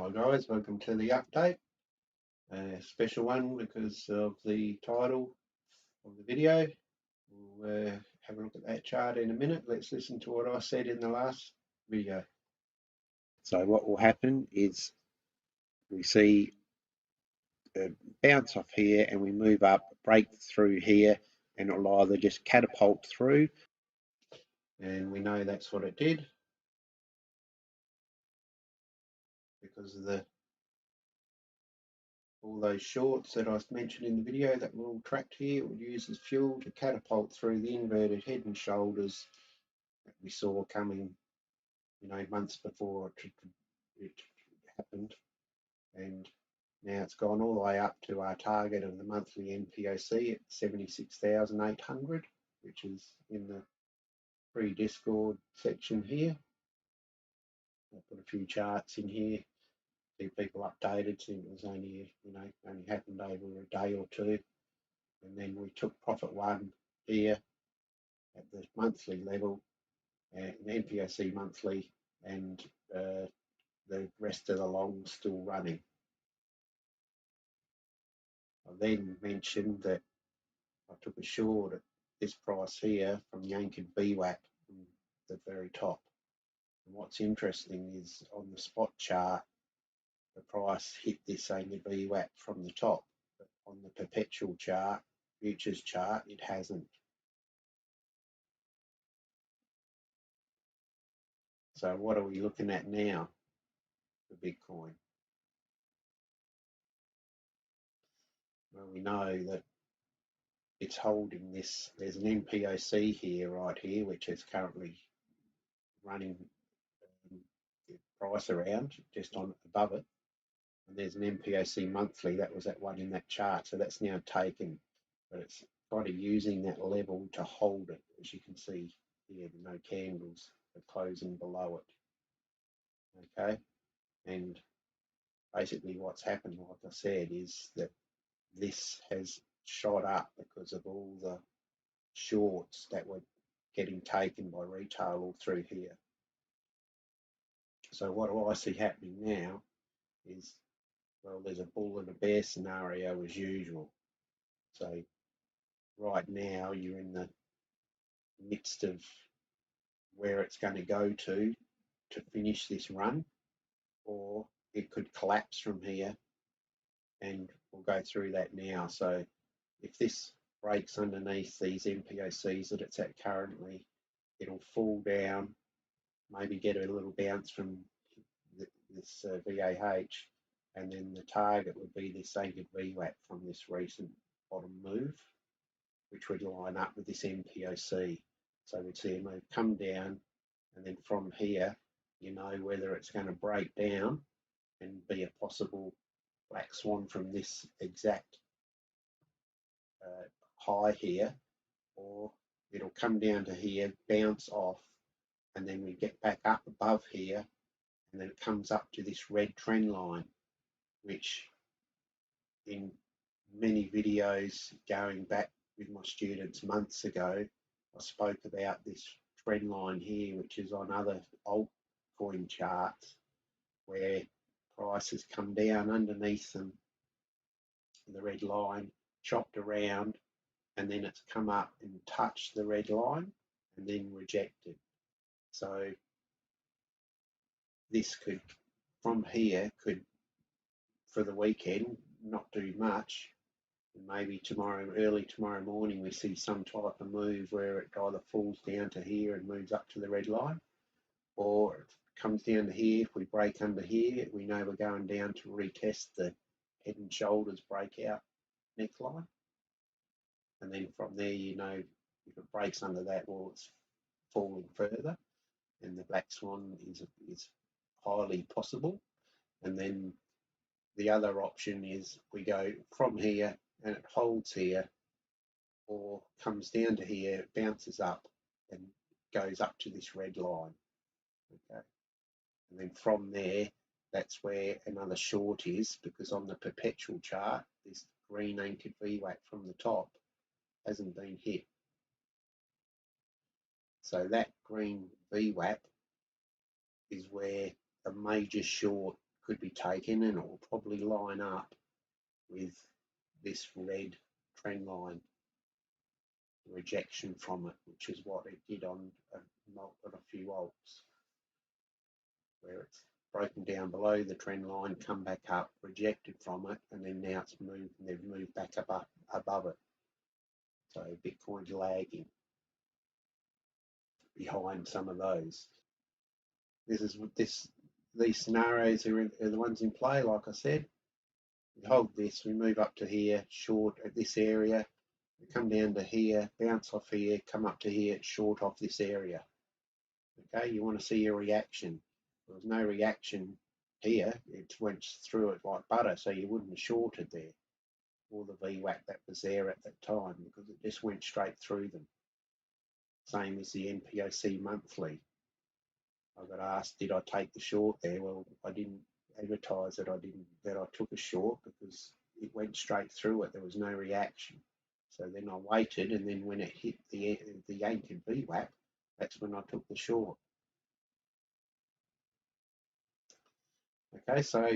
Hi guys, welcome to the update. A special one because of the title of the video. We'll have a look at that chart in a minute. Let's listen to what I said in the last video. So what will happen is we see a bounce off here and we move up, break through here, and it'll either just catapult through, and we know that's what it did because of all those shorts that I mentioned in the video that were all tracked here. It would use as fuel to catapult through the inverted head and shoulders that we saw coming, months before it happened. And now it's gone all the way up to our target of the monthly NPOC at 76,800, which is in the free Discord section here. I'll put a few charts in here, keep people updated, since it was only happened over a day or two. And then we took profit one here at the monthly level, and NPOC monthly, and the rest of the longs still running. I then mentioned that I took a short at this price here from the anchored VWAP from the very top. And what's interesting is on the spot chart, the price hit this anchored VWAP from the top, but on the perpetual chart, futures chart, it hasn't. So what are we looking at now for Bitcoin? Well, we know that it's holding this. There's an NPOC here, right here, which is currently running the price around just on above it. And there's an NPOC monthly, that was that one in that chart. So that's now taken, but it's kind of using that level to hold it. As you can see here, no candles are closing below it. Okay. And basically what's happened, like I said, is that this has shot up because of all the shorts that were getting taken by retail all through here. So what do I see happening now is, well, there's a bull and a bear scenario as usual. So right now you're in the midst of where it's going to go to finish this run, or it could collapse from here, and we'll go through that now. So if this breaks underneath these NPOCs that it's at currently, it'll fall down, maybe get a little bounce from this VAH, and then the target would be this anchored VWAP from this recent bottom move, which would line up with this NPOC. So we'd see a move come down, and then from here, whether it's going to break down and be a possible black swan from this exact high here, or it'll come down to here, bounce off, and then we get back up above here, and then it comes up to this red trend line, which in many videos going back with my students months ago, I spoke about this trend line here, which is on other altcoin charts, where prices come down underneath them, the red line, chopped around, and then it's come up and touched the red line and then rejected. So this could, from here, could for the weekend not do much. And maybe early tomorrow morning, we see some type of move where it either falls down to here and moves up to the red line, or it comes down to here. If we break under here, we know we're going down to retest the head and shoulders breakout neckline. And then from there, if it breaks under that, well, it's falling further, and the black swan is highly possible. And then the other option is we go from here and it holds here, or comes down to here, bounces up and goes up to this red line. Okay, and then from there, that's where another short is, because on the perpetual chart, this green anchored VWAP from the top hasn't been hit. So that green VWAP is where a major short could be taken, and it will probably line up with this red trend line rejection from it, which is what it did on a few alts, where it's broken down below the trend line, come back up, rejected from it, and then now it's moved, and they've moved back up above it. So Bitcoin's lagging behind some of those. These scenarios are the ones in play. Like I said, we hold this, we move up to here, short at this area, we come down to here, bounce off here, come up to here, short off this area. Okay, you want to see a reaction. There was no reaction here, it went through it like butter, so you wouldn't have shorted there, or the VWAP that was there at that time, because it just went straight through them. Same as the NPOC monthly. I got asked, did I take the short there? Well, I didn't advertise that I took a short, because it went straight through it. There was no reaction. So then I waited, and then when it hit the anchored VWAP, that's when I took the short. Okay, so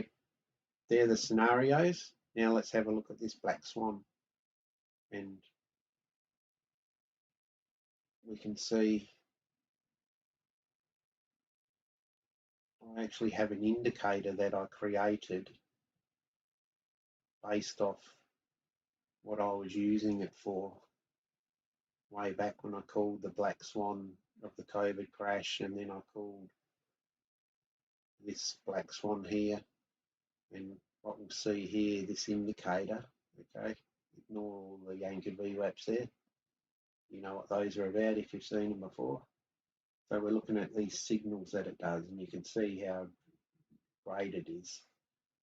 they're the scenarios. Now let's have a look at this Black Swan, and we can see I actually have an indicator that I created based off what I was using it for way back when I called the Black Swan of the COVID crash, and then I called this Black Swan here, and what we'll see here, this indicator, okay, ignore all the anchored VWAPs there, you know what those are about if you've seen them before. So we're looking at these signals that it does, and you can see how great it is.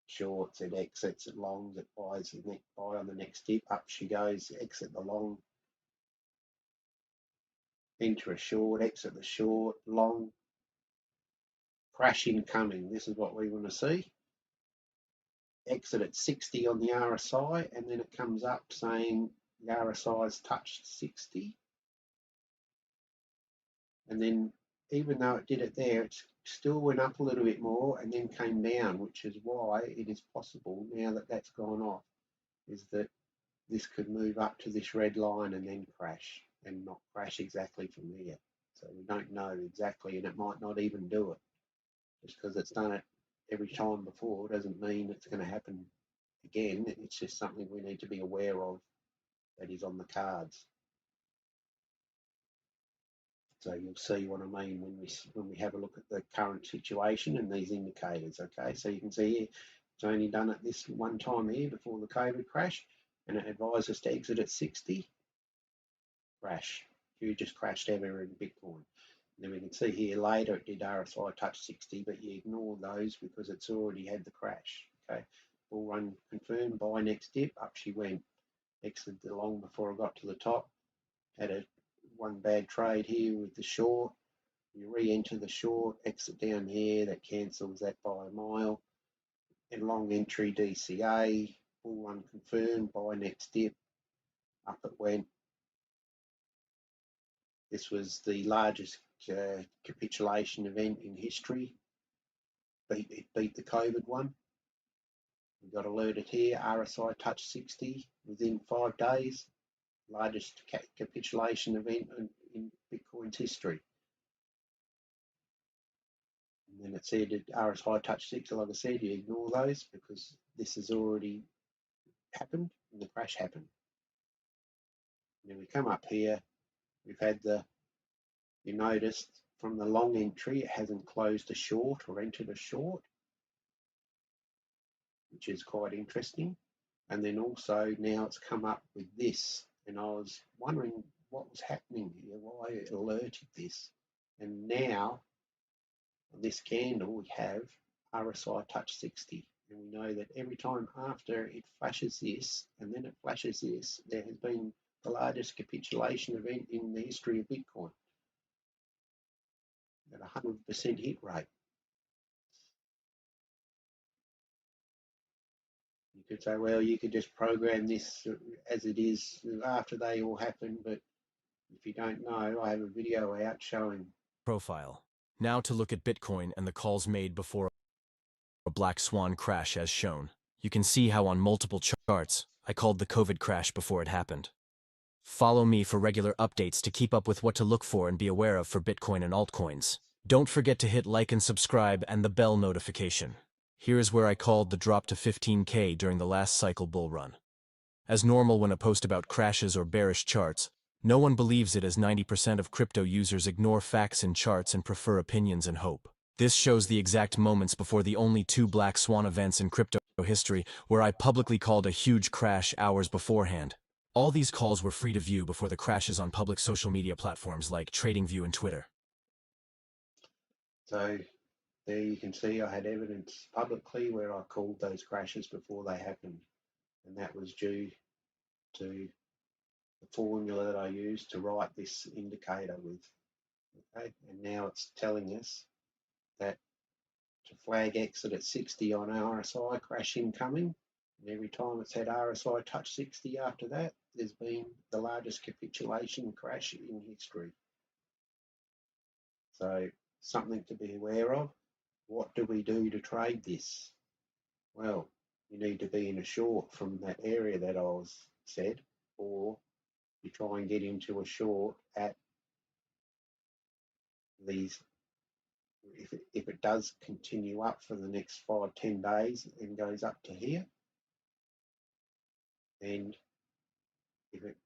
Shorts, it exits, it longs, it buys, the next buy on the next dip, up she goes, exit the long, enter a short, exit the short, long, crash incoming. This is what we want to see. Exit at 60 on the RSI, and then it comes up saying the RSI has touched 60. And then even though it did it there, it still went up a little bit more and then came down, which is why it is possible, now that that's gone off, is that this could move up to this red line and then crash, and not crash exactly from there. So we don't know exactly, and it might not even do it. Just because it's done it every time before doesn't mean it's going to happen again. It's just something we need to be aware of that is on the cards. So you'll see what I mean when we have a look at the current situation and these indicators. Okay, so you can see here it's only done it this one time here before the COVID crash, and it advised us to exit at 60. Crash. You just crashed ever in Bitcoin. And then we can see here later it did RSI touch 60, but you ignore those because it's already had the crash. Okay, bull run confirmed, buy next dip, up she went. Exited the long before I got to the top. Had one bad trade here with the short. You re-enter the short, exit down here, that cancels that by a mile. And long entry DCA, bull run confirmed, buy next dip, up it went. This was the largest capitulation event in history. It beat the COVID one. We got alerted here, RSI touched 60 within 5 days. Largest capitulation event in Bitcoin's history. And then it said RSI touched 60, like I said, you ignore those because this has already happened and the crash happened. And then we come up here, we've had you noticed from the long entry, it hasn't closed a short or entered a short, which is quite interesting. And then also now it's come up with this, and I was wondering what was happening here, why it alerted this. And now on this candle we have RSI touch 60, and we know that every time after it flashes this and then it flashes this, there has been the largest capitulation event in the history of Bitcoin at 100% hit rate. You could say, well, you could just program this as it is after they all happen, but if you don't know, I have a video out showing. Profile. Now to look at Bitcoin and the calls made before a Black Swan Crash as shown. You can see how on multiple charts, I called the COVID crash before it happened. Follow me for regular updates to keep up with what to look for and be aware of for Bitcoin and altcoins. Don't forget to hit like and subscribe and the bell notification. Here is where I called the drop to 15K during the last cycle bull run. As normal when a post about crashes or bearish charts, no one believes it as 90% of crypto users ignore facts in charts and prefer opinions and hope. This shows the exact moments before the only two Black Swan events in crypto history where I publicly called a huge crash hours beforehand. All these calls were free to view before the crashes on public social media platforms like TradingView and Twitter. So there you can see I had evidence publicly where I called those crashes before they happened. And that was due to the formula that I used to write this indicator with. Okay, and now it's telling us that to flag exit at 60 on RSI, crash incoming. And every time it's had RSI touch 60 after that, there's been the largest capitulation crash in history. So something to be aware of. What do we do to trade this? Well, you need to be in a short from that area that I was said, or you try and get into a short at these. If it does continue up for the next 5-10 days and goes up to here, and if it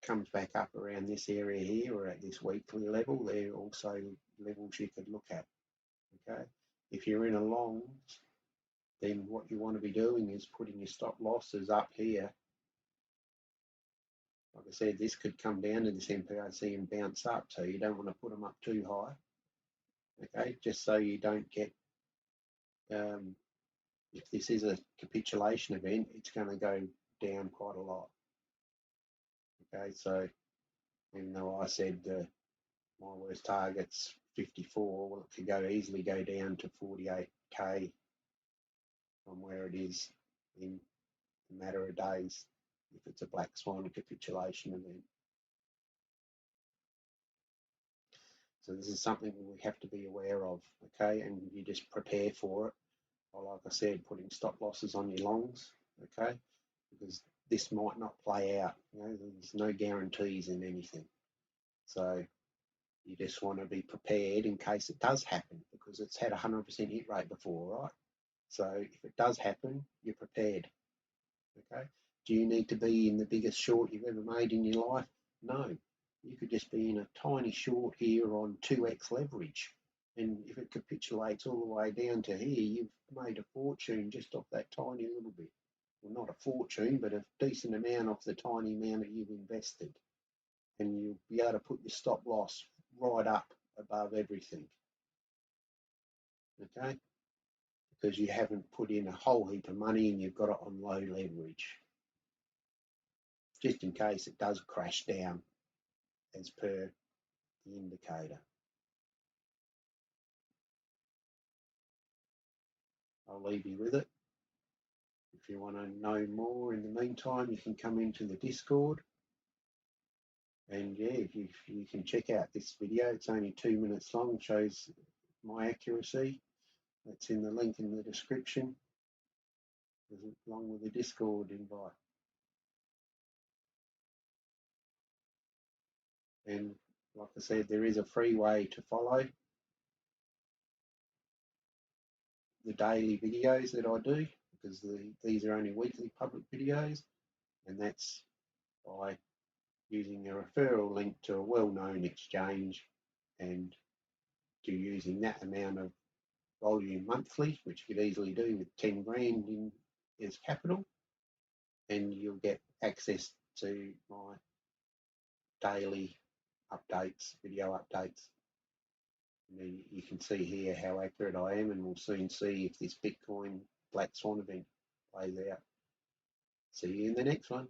comes back up around this area here or at this weekly level, there are also levels you could look at. Okay, if you're in a long, then what you want to be doing is putting your stop losses up here. Like I said, this could come down to this MPIC and bounce up, so you don't want to put them up too high. Okay, just so you don't get, if this is a capitulation event, it's going to go down quite a lot. Okay, so even though I said my worst target's 54, well, it could easily go down to 48K from where it is in a matter of days if it's a black swan capitulation event. So this is something we have to be aware of, okay, and you just prepare for it. Or like I said, putting stop losses on your longs, okay, because this might not play out. You know, there's no guarantees in anything. So you just want to be prepared in case it does happen, because it's had a 100% hit rate before, right? So if it does happen, you're prepared, okay? Do you need to be in the biggest short you've ever made in your life? No. You could just be in a tiny short here on 2x leverage. And if it capitulates all the way down to here, you've made a fortune just off that tiny little bit. Well, not a fortune, but a decent amount off the tiny amount that you've invested. And you'll be able to put your stop loss right up above everything. Okay? Because you haven't put in a whole heap of money and you've got it on low leverage. Just in case it does crash down as per the indicator. I'll leave you with it. If you want to know more in the meantime, you can come into the Discord. And yeah, you can check out this video. It's only 2 minutes long, shows my accuracy. That's in the link in the description, along with the Discord invite. And like I said, there is a free way to follow the daily videos that I do, because these are only weekly public videos, and that's by using a referral link to a well-known exchange and to using that amount of volume monthly, which you could easily do with 10 grand in as capital, and you'll get access to my daily updates, video updates. And you can see here how accurate I am, and we'll soon see if this Bitcoin Black Swan event plays out. See you in the next one.